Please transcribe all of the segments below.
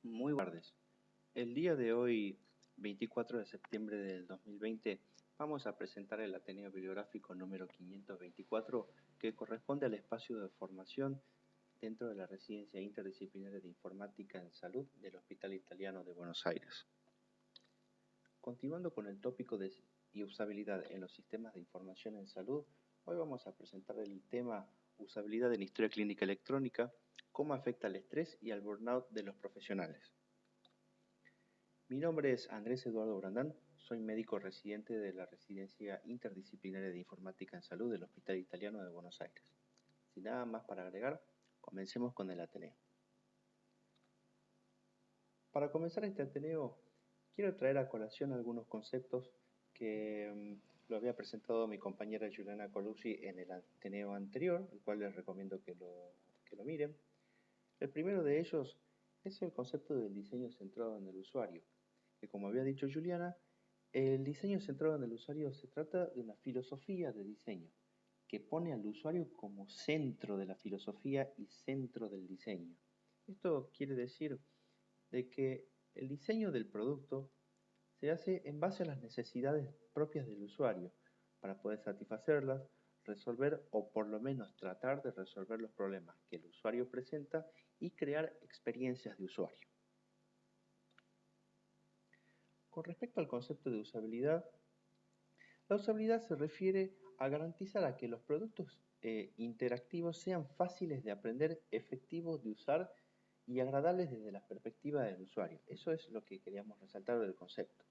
Muy buenas tardes. El día de hoy, 24 de septiembre del 2020, vamos a presentar el Ateneo Bibliográfico número 524, que corresponde al espacio de formación dentro de la Residencia Interdisciplinaria de Informática en Salud del Hospital Italiano de Buenos Aires. Continuando con el tópico de usabilidad en los sistemas de información en salud, hoy vamos a presentar el tema usabilidad en historia clínica electrónica, cómo afecta al estrés y al burnout de los profesionales. Mi nombre es Andrés Eduardo Brandán, soy médico residente de la Residencia Interdisciplinaria de Informática en Salud del Hospital Italiano de Buenos Aires. Sin nada más para agregar, comencemos con el Ateneo. Para comenzar este Ateneo, quiero traer a colación algunos conceptos que lo había presentado mi compañera Juliana Colucci en el Ateneo anterior, el cual les recomiendo que lo miren. El primero de ellos es el concepto del diseño centrado en el usuario, que como había dicho Juliana, el diseño centrado en el usuario se trata de una filosofía de diseño que pone al usuario como centro de la filosofía y centro del diseño. Esto quiere decir de que el diseño del producto se hace en base a las necesidades propias del usuario para poder satisfacerlas, resolver o por lo menos tratar de resolver los problemas que el usuario presenta y crear experiencias de usuario. Con respecto al concepto de usabilidad, la usabilidad se refiere a garantizar a que los productos interactivos sean fáciles de aprender, efectivos de usar y agradables desde la perspectiva del usuario. Eso es lo que queríamos resaltar del concepto.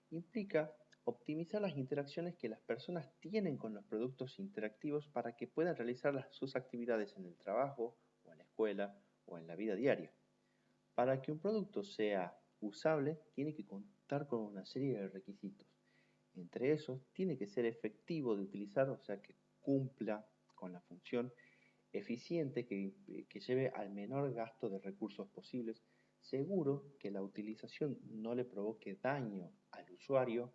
Implica optimizar las interacciones que las personas tienen con los productos interactivos para que puedan realizar sus actividades en el trabajo, o en la escuela, o en la vida diaria. Para que un producto sea usable, tiene que contar con una serie de requisitos. Entre esos, tiene que ser efectivo de utilizar, o sea, que cumpla con la función, eficiente, que lleve al menor gasto de recursos posibles, seguro que la utilización no le provoque daño al usuario,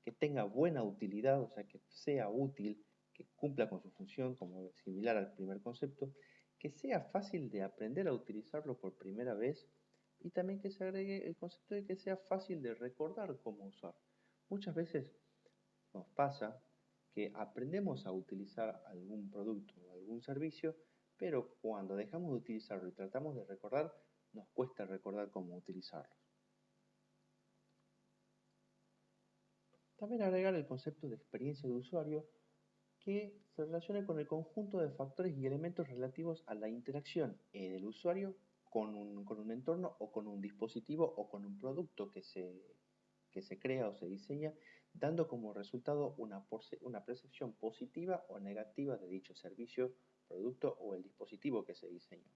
que tenga buena utilidad, o sea, que sea útil, que cumpla con su función, como similar al primer concepto, que sea fácil de aprender a utilizarlo por primera vez y también que se agregue el concepto de que sea fácil de recordar cómo usar. Muchas veces nos pasa que aprendemos a utilizar algún producto o algún servicio, pero cuando dejamos de utilizarlo y tratamos de recordar, nos cuesta recordar cómo utilizarlo. También agregar el concepto de experiencia de usuario que se relaciona con el conjunto de factores y elementos relativos a la interacción del usuario con un entorno o con un dispositivo o con un producto que se crea o se diseña, dando como resultado una percepción positiva o negativa de dicho servicio, producto o el dispositivo que se diseñó.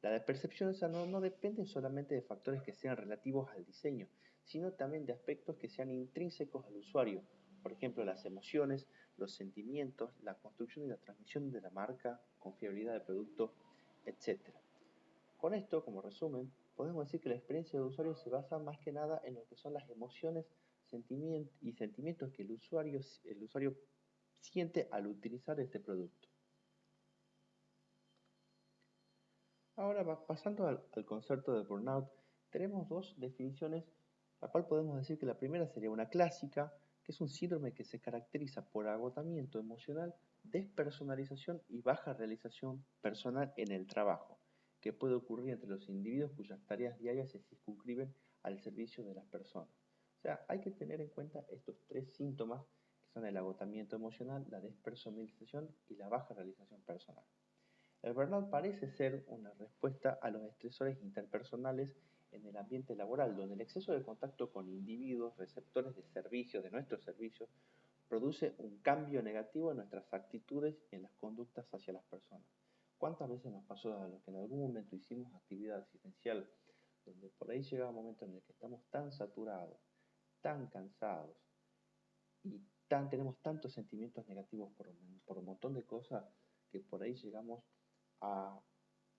La percepción esa no depende solamente de factores que sean relativos al diseño, sino también de aspectos que sean intrínsecos al usuario, por ejemplo las emociones, los sentimientos, la construcción y la transmisión de la marca, confiabilidad del producto, etc. Con esto, como resumen, podemos decir que la experiencia de usuario se basa más que nada en lo que son las emociones y sentimientos que el usuario siente al utilizar este producto. Ahora, pasando al concepto de burnout, tenemos dos definiciones, la cual podemos decir que la primera sería una clásica, que es un síndrome que se caracteriza por agotamiento emocional, despersonalización y baja realización personal en el trabajo, que puede ocurrir entre los individuos cuyas tareas diarias se circunscriben al servicio de las personas. O sea, hay que tener en cuenta estos tres síntomas, que son el agotamiento emocional, la despersonalización y la baja realización personal. El burnout parece ser una respuesta a los estresores interpersonales en el ambiente laboral, donde el exceso de contacto con individuos, receptores de servicios, de nuestros servicios, produce un cambio negativo en nuestras actitudes y en las conductas hacia las personas. ¿Cuántas veces nos pasó a los que en algún momento hicimos actividad asistencial, donde por ahí llega un momento en el que estamos tan saturados, tan cansados y tenemos tantos sentimientos negativos por un montón de cosas, que por ahí llegamos a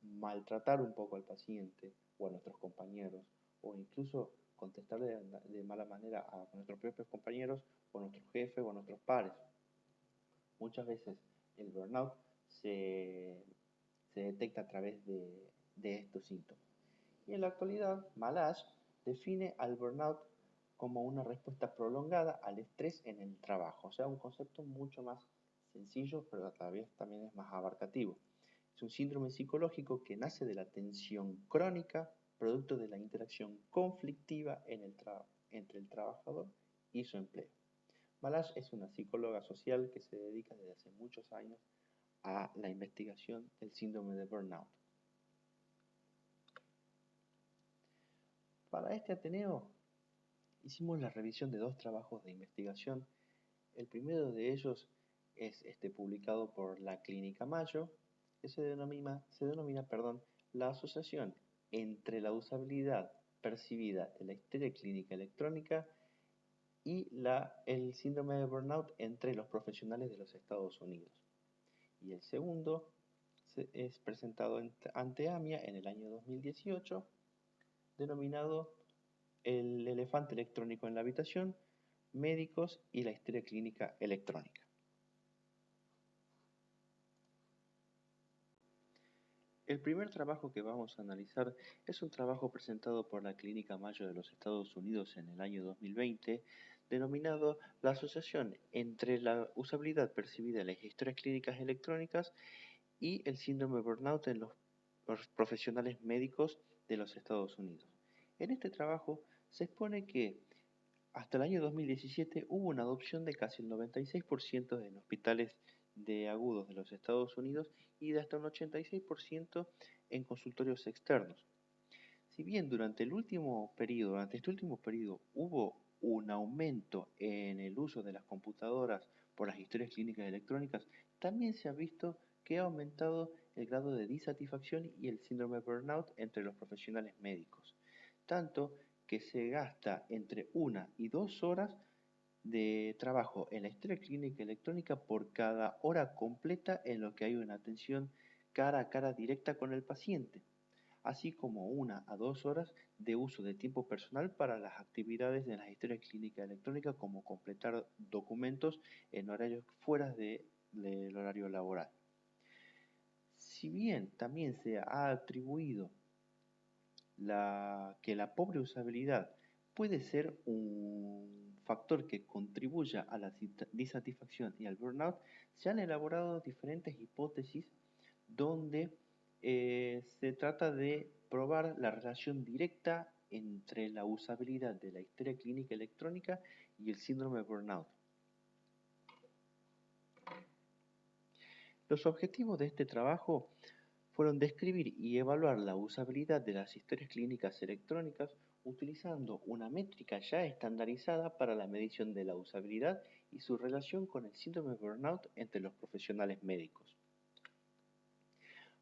maltratar un poco al paciente o a nuestros compañeros, o incluso contestarle de mala manera a nuestros propios compañeros o a nuestros jefes o a nuestros pares? Muchas veces el burnout se detecta a través de estos síntomas. Y en la actualidad, Malach define al burnout como una respuesta prolongada al estrés en el trabajo, o sea, un concepto mucho más sencillo, pero a la vez también es más abarcativo. Es un síndrome psicológico que nace de la tensión crónica, producto de la interacción conflictiva entre el trabajador y su empleo. Malach es una psicóloga social que se dedica desde hace muchos años a la investigación del síndrome de burnout. Para este Ateneo hicimos la revisión de dos trabajos de investigación. El primero de ellos es publicado por la Clínica Mayo, que se denomina la asociación entre la usabilidad percibida de la histeria clínica electrónica y el síndrome de burnout entre los profesionales de los Estados Unidos. Y el segundo es presentado ante AMIA en el año 2018, denominado el elefante electrónico en la habitación, médicos y la histeria clínica electrónica. El primer trabajo que vamos a analizar es un trabajo presentado por la Clínica Mayo de los Estados Unidos en el año 2020, denominado la asociación entre la usabilidad percibida en las historias clínicas electrónicas y el síndrome de burnout en los profesionales médicos de los Estados Unidos. En este trabajo se expone que hasta el año 2017 hubo una adopción de casi el 96% en hospitales de agudos de los Estados Unidos y de hasta un 86% en consultorios externos. Si bien durante este último periodo hubo un aumento en el uso de las computadoras por las historias clínicas electrónicas, también se ha visto que ha aumentado el grado de disatisfacción y el síndrome de burnout entre los profesionales médicos, tanto que se gasta entre 1 y 2 horas de trabajo en la historia clínica electrónica por cada hora completa en lo que hay una atención cara a cara directa con el paciente, así como 1 a 2 horas de uso de tiempo personal para las actividades de la historia clínica electrónica, como completar documentos en horarios fuera del horario laboral. Si bien también se ha atribuido que la pobre usabilidad puede ser un factor que contribuya a la disatisfacción y al burnout, se han elaborado diferentes hipótesis donde se trata de probar la relación directa entre la usabilidad de la histeria clínica electrónica y el síndrome de burnout. Los objetivos de este trabajo fueron describir y evaluar la usabilidad de las historias clínicas electrónicas utilizando una métrica ya estandarizada para la medición de la usabilidad y su relación con el síndrome de burnout entre los profesionales médicos.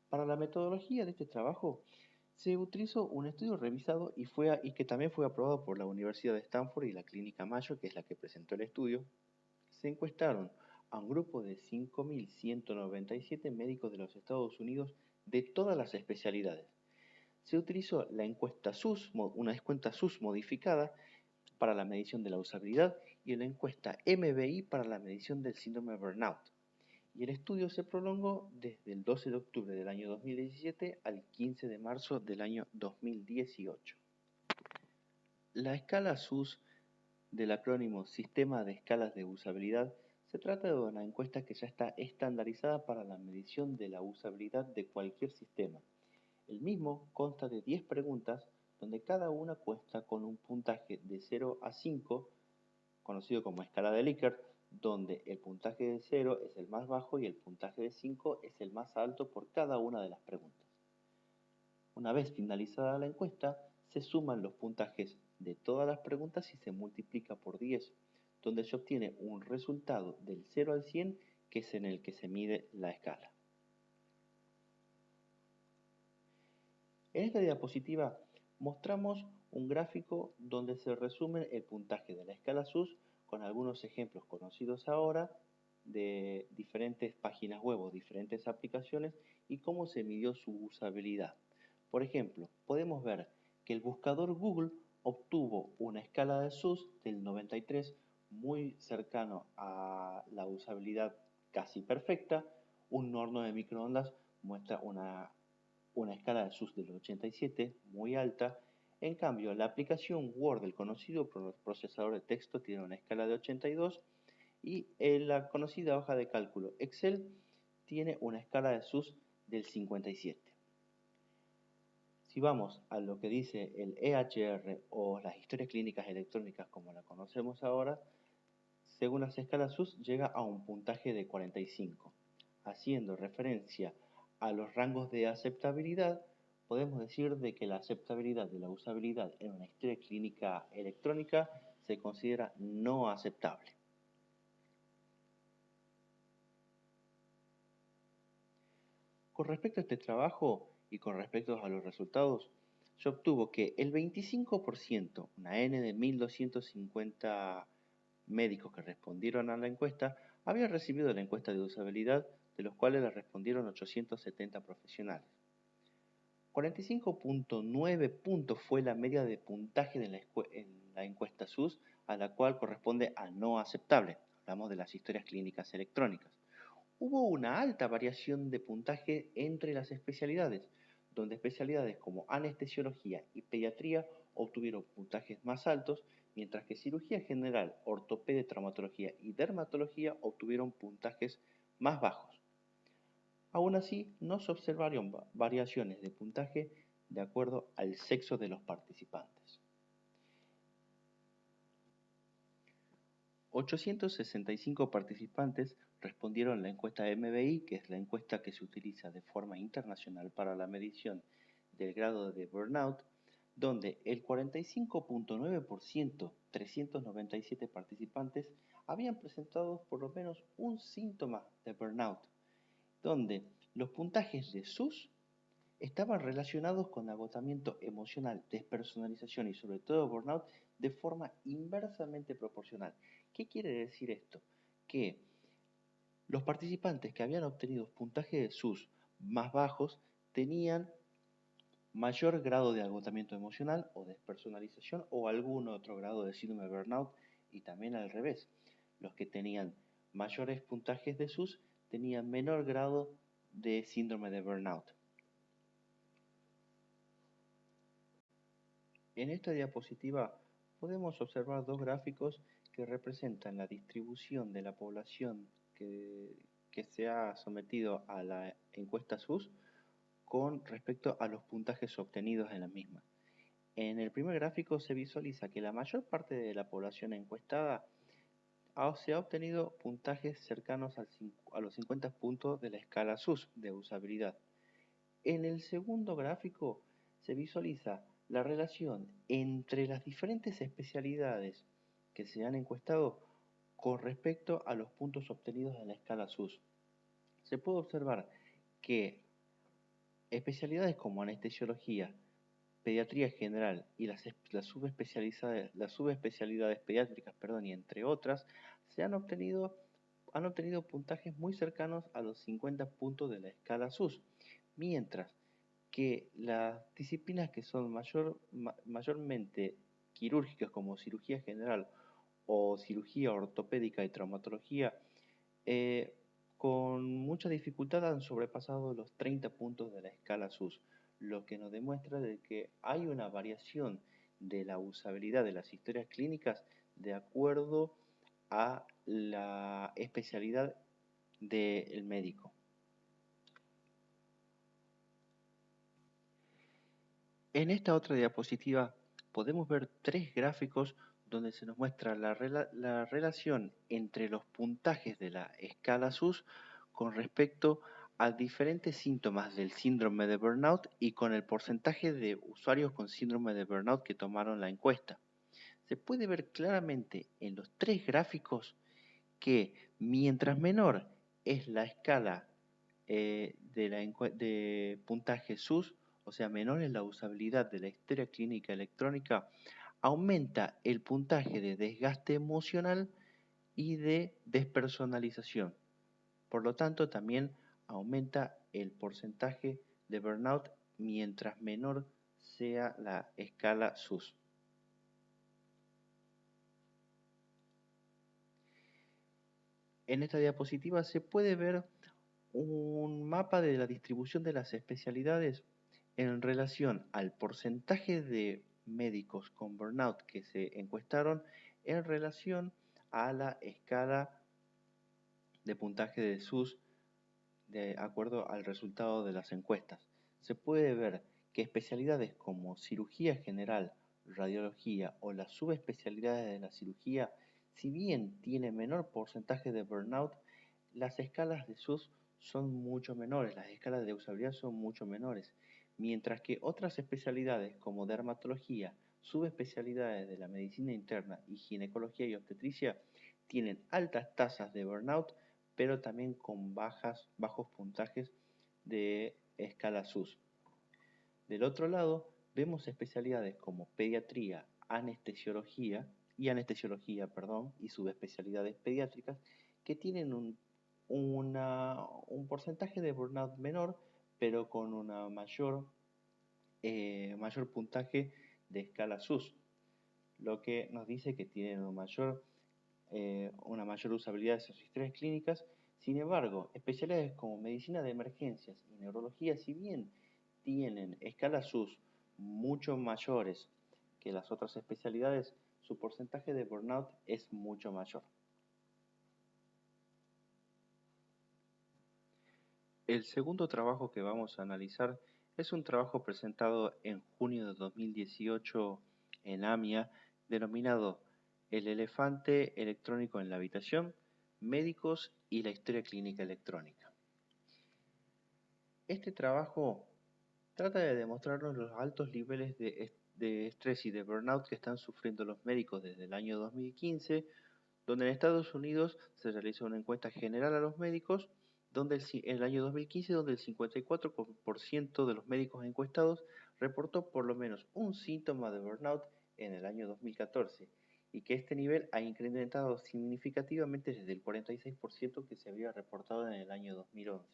Para la metodología de este trabajo se utilizó un estudio revisado y que también fue aprobado por la Universidad de Stanford y la Clínica Mayo, que es la que presentó el estudio. Se encuestaron a un grupo de 5.197 médicos de los Estados Unidos de todas las especialidades. Se utilizó la encuesta SUS, una encuesta SUS modificada para la medición de la usabilidad, y la encuesta MBI para la medición del síndrome de burnout. Y el estudio se prolongó desde el 12 de octubre del año 2017 al 15 de marzo del año 2018. La escala SUS del acrónimo Sistema de Escalas de Usabilidad se trata de una encuesta que ya está estandarizada para la medición de la usabilidad de cualquier sistema. El mismo consta de 10 preguntas, donde cada una cuesta con un puntaje de 0 a 5, conocido como escala de Likert, donde el puntaje de 0 es el más bajo y el puntaje de 5 es el más alto por cada una de las preguntas. Una vez finalizada la encuesta, se suman los puntajes de todas las preguntas y se multiplica por 10, donde se obtiene un resultado del 0 al 100, que es en el que se mide la escala. En esta diapositiva mostramos un gráfico donde se resume el puntaje de la escala SUS con algunos ejemplos conocidos ahora de diferentes páginas web o diferentes aplicaciones y cómo se midió su usabilidad. Por ejemplo, podemos ver que el buscador Google obtuvo una escala de SUS del 93, muy cercano a la usabilidad casi perfecta. Un horno de microondas muestra una una escala de SUS del 87, muy alta. En cambio, la aplicación Word, el conocido procesador de texto, tiene una escala de 82 y la conocida hoja de cálculo Excel tiene una escala de SUS del 57. Si vamos a lo que dice el EHR o las historias clínicas electrónicas como la conocemos ahora, según las escalas SUS llega a un puntaje de 45. Haciendo referencia a los rangos de aceptabilidad, podemos decir de que la aceptabilidad de la usabilidad en una historia clínica electrónica se considera no aceptable. Con respecto a este trabajo y con respecto a los resultados, se obtuvo que el 25%, una N de 1250 médicos que respondieron a la encuesta, habían recibido la encuesta de usabilidad, de los cuales la respondieron 870 profesionales. 45.9 puntos fue la media de puntaje en la encuesta SUS, a la cual corresponde a no aceptable. Hablamos de las historias clínicas electrónicas. Hubo una alta variación de puntaje entre las especialidades, donde especialidades como anestesiología y pediatría obtuvieron puntajes más altos, mientras que cirugía general, ortopedia, traumatología y dermatología obtuvieron puntajes más bajos. Aún así, no se observaron variaciones de puntaje de acuerdo al sexo de los participantes. 865 participantes respondieron la encuesta MBI, que es la encuesta que se utiliza de forma internacional para la medición del grado de burnout, donde el 45.9%, 397 participantes, habían presentado por lo menos un síntoma de burnout, donde los puntajes de SUS estaban relacionados con agotamiento emocional, despersonalización y sobre todo burnout de forma inversamente proporcional. ¿Qué quiere decir esto? Que los participantes que habían obtenido puntajes de SUS más bajos tenían mayor grado de agotamiento emocional o despersonalización o algún otro grado de síndrome de burnout, y también al revés. Los que tenían mayores puntajes de SUS tenían menor grado de síndrome de burnout. En esta diapositiva podemos observar dos gráficos que representan la distribución de la población que se ha sometido a la encuesta SUS con respecto a los puntajes obtenidos en la misma. En el primer gráfico se visualiza que la mayor parte de la población encuestada se ha obtenido puntajes cercanos a los 50 puntos de la escala SUS de usabilidad. En el segundo gráfico se visualiza la relación entre las diferentes especialidades que se han encuestado con respecto a los puntos obtenidos en la escala SUS. Se puede observar que especialidades como anestesiología, pediatría general y las subespecialidades pediátricas, y entre otras, han obtenido puntajes muy cercanos a los 50 puntos de la escala SUS, mientras que las disciplinas que son mayormente quirúrgicas como cirugía general o cirugía ortopédica y traumatología, con mucha dificultad han sobrepasado los 30 puntos de la escala SUS, lo que nos demuestra de que hay una variación de la usabilidad de las historias clínicas de acuerdo a la especialidad del médico. En esta otra diapositiva podemos ver tres gráficos donde se nos muestra la relación entre los puntajes de la escala SUS con respecto a diferentes síntomas del síndrome de burnout y con el porcentaje de usuarios con síndrome de burnout que tomaron la encuesta. Se puede ver claramente en los tres gráficos que mientras menor es la escala de puntaje SUS, o sea, menor es la usabilidad de la historia clínica electrónica, aumenta el puntaje de desgaste emocional y de despersonalización. Por lo tanto, también aumenta el porcentaje de burnout mientras menor sea la escala SUS. En esta diapositiva se puede ver un mapa de la distribución de las especialidades en relación al porcentaje de médicos con burnout que se encuestaron en relación a la escala de puntaje de SUS de acuerdo al resultado de las encuestas. Se puede ver que especialidades como cirugía general, radiología o las subespecialidades de la cirugía, si bien tienen menor porcentaje de burnout, las escalas de SUS son mucho menores, las escalas de usabilidad son mucho menores, mientras que otras especialidades como dermatología, subespecialidades de la medicina interna y ginecología y obstetricia tienen altas tasas de burnout, pero también con bajos puntajes de escala SUS. Del otro lado, vemos especialidades como pediatría, anestesiología y subespecialidades pediátricas que tienen un porcentaje de burnout menor, pero con una mayor puntaje de escala SUS, lo que nos dice que tienen una mayor usabilidad de sus historias clínicas. Sin embargo, especialidades como medicina de emergencias y neurología, si bien tienen escalas SUS mucho mayores que las otras especialidades, su porcentaje de burnout es mucho mayor. El segundo trabajo que vamos a analizar es un trabajo presentado en junio de 2018 en AMIA, denominado El elefante electrónico en la habitación, médicos y la historia clínica electrónica. Este trabajo trata de demostrarnos los altos niveles de estrés y de burnout que están sufriendo los médicos desde el año 2015, donde en Estados Unidos se realizó una encuesta general a los médicos, en el año 2015, donde el 54% de los médicos encuestados reportó por lo menos un síntoma de burnout en el año 2014, y que este nivel ha incrementado significativamente desde el 46% que se había reportado en el año 2011.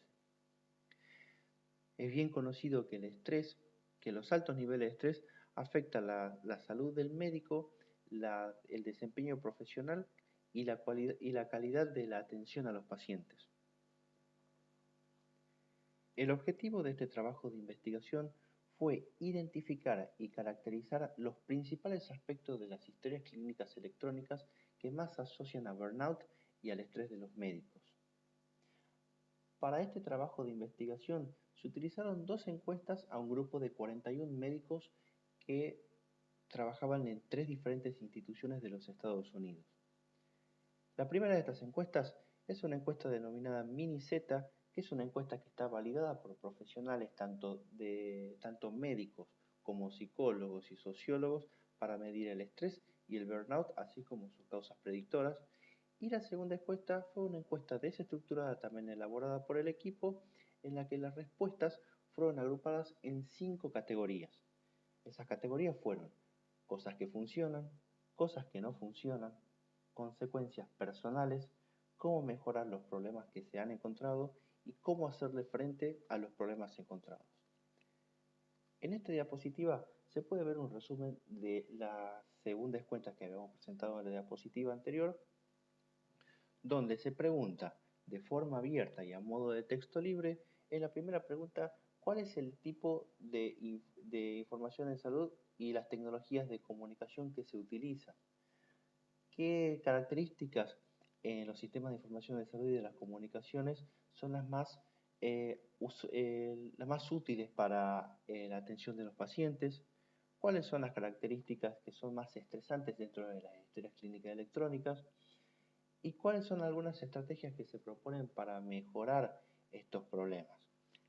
Es bien conocido que los altos niveles de estrés afectan la salud del médico, el desempeño profesional y la calidad de la atención a los pacientes. El objetivo de este trabajo de investigación fue identificar y caracterizar los principales aspectos de las historias clínicas electrónicas que más se asocian a burnout y al estrés de los médicos. Para este trabajo de investigación se utilizaron dos encuestas a un grupo de 41 médicos que trabajaban en 3 diferentes instituciones de los Estados Unidos. La primera de estas encuestas es una encuesta denominada Mini-Z, que es una encuesta que está validada por profesionales tanto médicos como psicólogos y sociólogos para medir el estrés y el burnout, así como sus causas predictoras. Y la segunda encuesta fue una encuesta desestructurada, también elaborada por el equipo, en la que las respuestas fueron agrupadas en 5 categorías. Esas categorías fueron cosas que funcionan, cosas que no funcionan, consecuencias personales, cómo mejorar los problemas que se han encontrado y cómo hacerle frente a los problemas encontrados. En esta diapositiva se puede ver un resumen de las segundas encuestas que habíamos presentado en la diapositiva anterior, donde se pregunta de forma abierta y a modo de texto libre. En la primera pregunta, ¿cuál es el tipo de información en salud y las tecnologías de comunicación que se utilizan? ¿Qué características en los sistemas de información de salud y de las comunicaciones son las más útiles para la atención de los pacientes? ¿Cuáles son las características que son más estresantes dentro de las historias clínicas electrónicas? ¿Y cuáles son algunas estrategias que se proponen para mejorar estos problemas?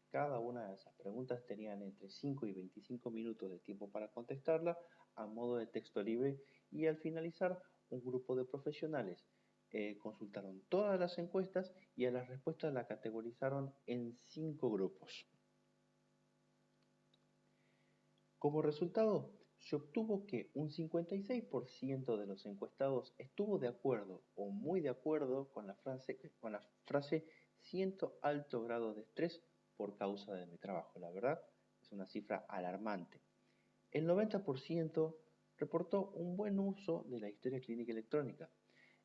Cada una de esas preguntas tenían entre 5 y 25 minutos de tiempo para contestarla a modo de texto libre, y al finalizar un grupo de profesionales consultaron todas las encuestas y a las respuestas las categorizaron en 5 grupos. Como resultado, se obtuvo que un 56% de los encuestados estuvo de acuerdo o muy de acuerdo con la frase siento alto grado de estrés por causa de mi trabajo. La verdad, es una cifra alarmante. El 90% reportó un buen uso de la historia clínica electrónica.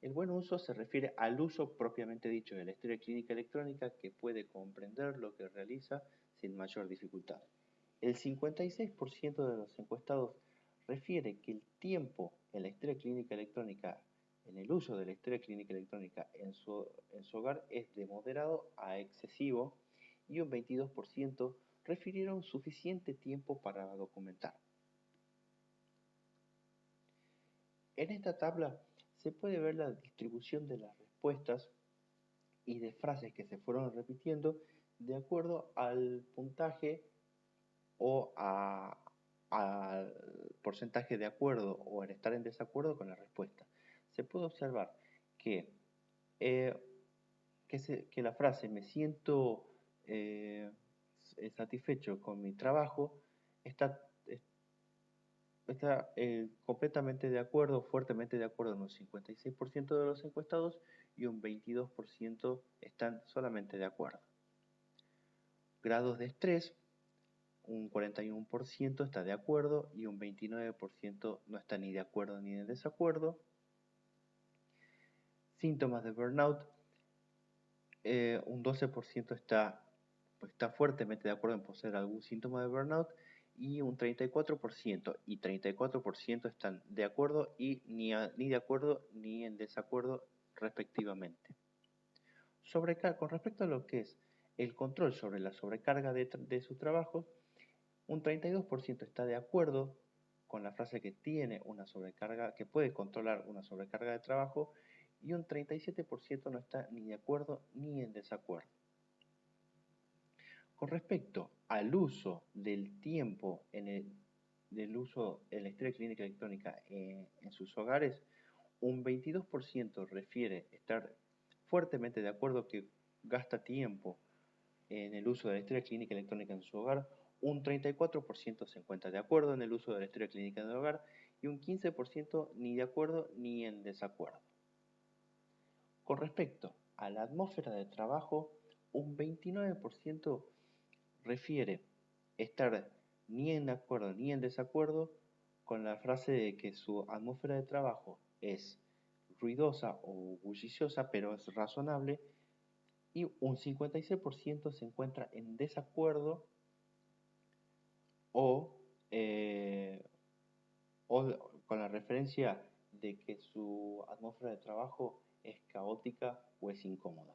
El buen uso se refiere al uso propiamente dicho de la historia clínica electrónica, que puede comprender lo que realiza sin mayor dificultad. El 56% de los encuestados refiere que el tiempo en la historia clínica electrónica, en el uso de la historia clínica electrónica en su hogar es de moderado a excesivo y un 22% refirieron suficiente tiempo para documentar. En esta tabla se puede ver la distribución de las respuestas y de frases que se fueron repitiendo de acuerdo al puntaje o al porcentaje de acuerdo o en estar en desacuerdo con la respuesta. Se puede observar que, que la frase me siento satisfecho con mi trabajo está completamente de acuerdo, fuertemente de acuerdo en un 56% de los encuestados y un 22% están solamente de acuerdo. Grados de estrés, un 41% está de acuerdo y un 29% no está ni de acuerdo ni en desacuerdo. Síntomas de burnout, un 12% está fuertemente de acuerdo en poseer algún síntoma de burnout y un 34% y 34% están de acuerdo y ni de acuerdo ni en desacuerdo respectivamente. Con respecto a lo que es el control sobre la sobrecarga de su trabajo, un 32% está de acuerdo con la frase que tiene una sobrecarga, que puede controlar una sobrecarga de trabajo, y un 37% no está ni de acuerdo ni en desacuerdo. Con respecto al uso del tiempo del uso de la historia clínica electrónica en sus hogares, un 22% refiere estar fuertemente de acuerdo que gasta tiempo en el uso de la historia clínica electrónica en su hogar, un 34% se encuentra de acuerdo en el uso de la historia clínica en el hogar y un 15% ni de acuerdo ni en desacuerdo. Con respecto a la atmósfera de trabajo, un 29% refiere estar ni en acuerdo ni en desacuerdo con la frase de que su atmósfera de trabajo es ruidosa o bulliciosa, pero es razonable, y un 56% se encuentra en desacuerdo o con la referencia de que su atmósfera de trabajo es caótica o es incómoda.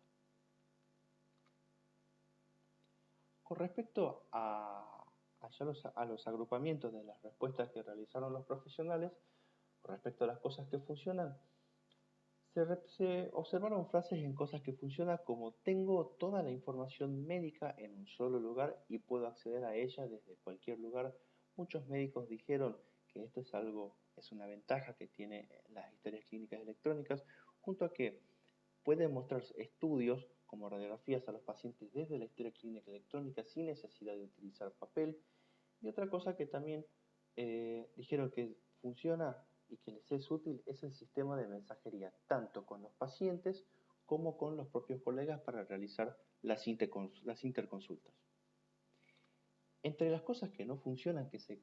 Con respecto a los agrupamientos de las respuestas que realizaron los profesionales, con respecto a las cosas que funcionan, se observaron frases en cosas que funcionan como tengo toda la información médica en un solo lugar y puedo acceder a ella desde cualquier lugar. Muchos médicos dijeron que esto es una ventaja que tiene las historias clínicas electrónicas, junto a que pueden mostrar estudios como radiografías a los pacientes desde la historia clínica electrónica sin necesidad de utilizar papel. Y otra cosa que también dijeron que funciona y que les es útil es el sistema de mensajería, tanto con los pacientes como con los propios colegas para realizar las interconsultas. Entre las cosas que no funcionan, que se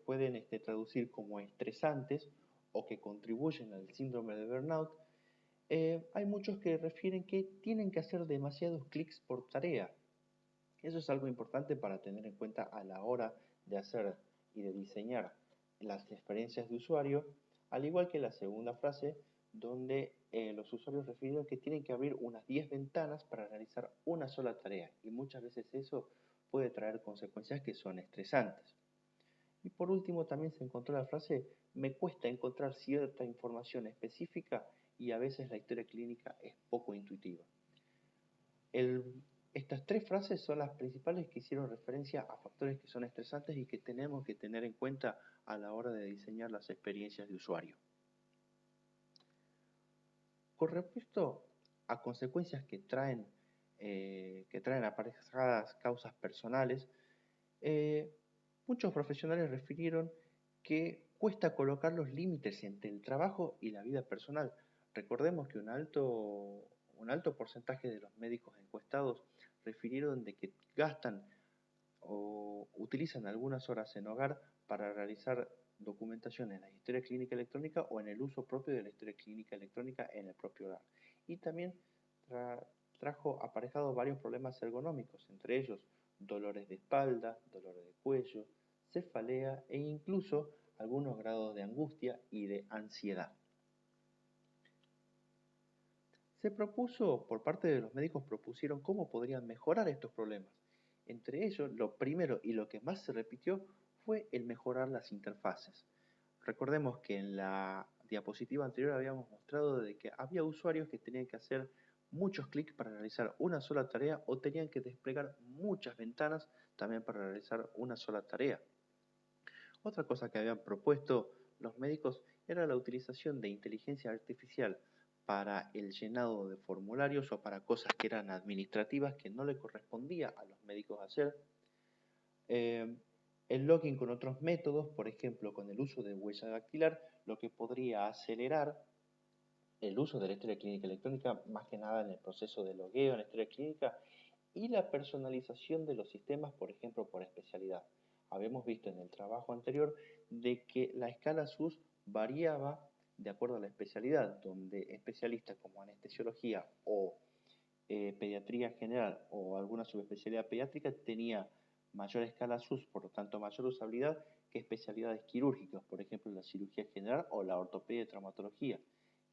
pueden traducir como estresantes o que contribuyen al síndrome de burnout, hay muchos que refieren que tienen que hacer demasiados clics por tarea. Eso es algo importante para tener en cuenta a la hora de hacer y de diseñar las experiencias de usuario, al igual que la segunda frase, donde los usuarios refieren que tienen que abrir unas 10 ventanas para realizar una sola tarea, y muchas veces eso puede traer consecuencias que son estresantes. Y por último también se encontró la frase, me cuesta encontrar cierta información específica y a veces la historia clínica es poco intuitiva. Estas tres frases son las principales que hicieron referencia a factores que son estresantes y que tenemos que tener en cuenta a la hora de diseñar las experiencias de usuario. Con respecto a consecuencias que traen aparejadas causas personales, muchos profesionales refirieron que cuesta colocar los límites entre el trabajo y la vida personal. Recordemos que un alto porcentaje de los médicos encuestados refirieron de que gastan o utilizan algunas horas en hogar para realizar documentación en la historia clínica electrónica o en el uso propio de la historia clínica electrónica en el propio hogar. Y también trajo aparejados varios problemas ergonómicos, entre ellos dolores de espalda, dolores de cuello, cefalea e incluso algunos grados de angustia y de ansiedad. Se propuso, por parte de los médicos propusieron cómo podrían mejorar estos problemas. Entre ellos, lo primero y lo que más se repitió fue el mejorar las interfaces. Recordemos que en la diapositiva anterior habíamos mostrado de que había usuarios que tenían que hacer muchos clics para realizar una sola tarea o tenían que desplegar muchas ventanas también para realizar una sola tarea. Otra cosa que habían propuesto los médicos era la utilización de inteligencia artificial para el llenado de formularios o para cosas que eran administrativas que no le correspondía a los médicos hacer. El login con otros métodos, por ejemplo, con el uso de huella dactilar, lo que podría acelerar el uso de la historia clínica electrónica, más que nada en el proceso de logueo en la historia clínica, y la personalización de los sistemas, por ejemplo, por especialidad. Habíamos visto en el trabajo anterior de que la escala SUS variaba de acuerdo a la especialidad, donde especialistas como anestesiología o pediatría general o alguna subespecialidad pediátrica tenía mayor escala SUS, por lo tanto mayor usabilidad que especialidades quirúrgicas, por ejemplo la cirugía general o la ortopedia y traumatología,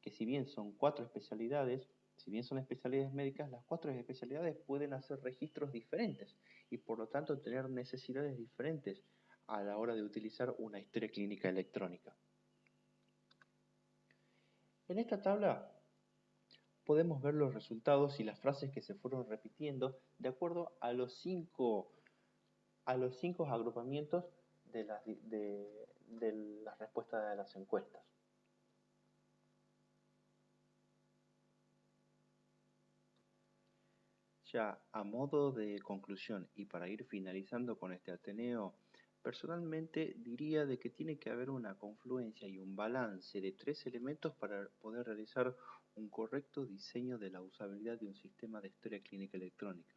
que si bien son 4 especialidades, si bien son especialidades médicas, las 4 especialidades pueden hacer registros diferentes y por lo tanto tener necesidades diferentes a la hora de utilizar una historia clínica electrónica. En esta tabla podemos ver los resultados y las frases que se fueron repitiendo de acuerdo a los 5 agrupamientos de las respuestas de las encuestas. Ya a modo de conclusión y para ir finalizando con este Ateneo, personalmente diría de que tiene que haber una confluencia y un balance de 3 elementos para poder realizar un correcto diseño de la usabilidad de un sistema de historia clínica electrónica.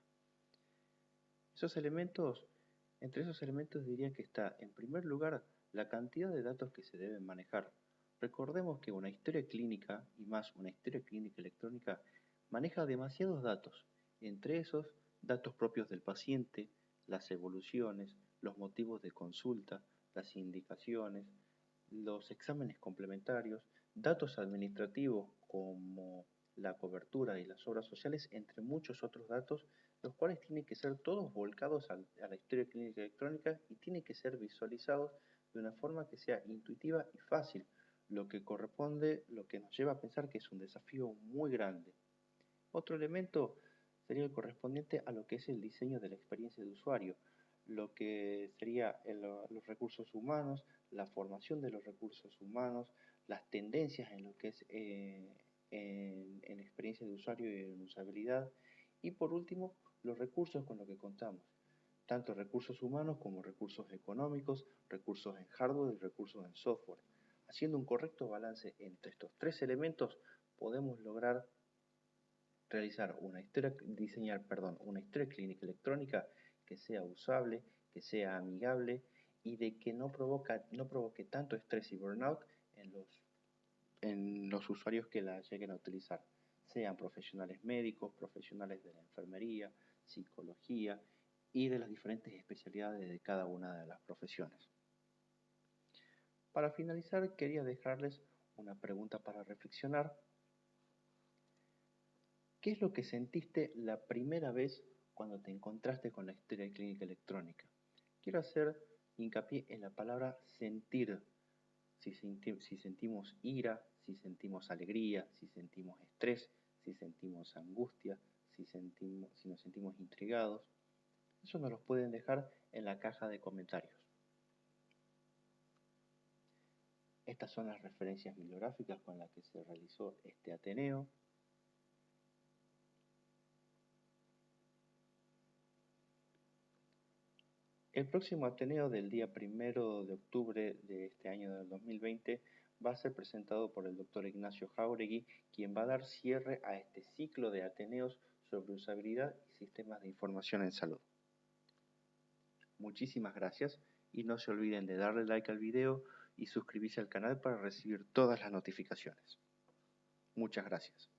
Entre esos elementos diría que está, en primer lugar, la cantidad de datos que se deben manejar. Recordemos que una historia clínica, y más una historia clínica electrónica, maneja demasiados datos, entre esos datos propios del paciente, las evoluciones, los motivos de consulta, las indicaciones, los exámenes complementarios, datos administrativos como la cobertura y las obras sociales, entre muchos otros datos, los cuales tienen que ser todos volcados a la historia clínica electrónica y tienen que ser visualizados de una forma que sea intuitiva y fácil, lo que nos lleva a pensar que es un desafío muy grande. Otro elemento sería el correspondiente a lo que es el diseño de la experiencia de usuario, lo que sería los recursos humanos, la formación de los recursos humanos, las tendencias en lo que es en experiencia de usuario y en usabilidad, y por último, los recursos con los que contamos, tanto recursos humanos como recursos económicos, recursos en hardware y recursos en software. Haciendo un correcto balance entre estos 3 elementos, podemos lograr diseñar una historia clínica electrónica que sea usable, que sea amigable y de que no provoque tanto estrés y burnout en los usuarios que la lleguen a utilizar, sean profesionales médicos, profesionales de la enfermería, psicología y de las diferentes especialidades de cada una de las profesiones. Para finalizar, quería dejarles una pregunta para reflexionar. ¿Qué es lo que sentiste la primera vez cuando te encontraste con la historia clínica electrónica? Quiero hacer hincapié en la palabra sentir. Si sentimos ira, si sentimos alegría, si sentimos estrés, si sentimos angustia, si nos sentimos intrigados. Eso nos lo pueden dejar en la caja de comentarios. Estas son las referencias bibliográficas con las que se realizó este Ateneo. El próximo Ateneo del día 1 de octubre de este año del 2020 va a ser presentado por el doctor Ignacio Jáuregui, quien va a dar cierre a este ciclo de Ateneos sobre usabilidad y sistemas de información en salud. Muchísimas gracias y no se olviden de darle like al video y suscribirse al canal para recibir todas las notificaciones. Muchas gracias.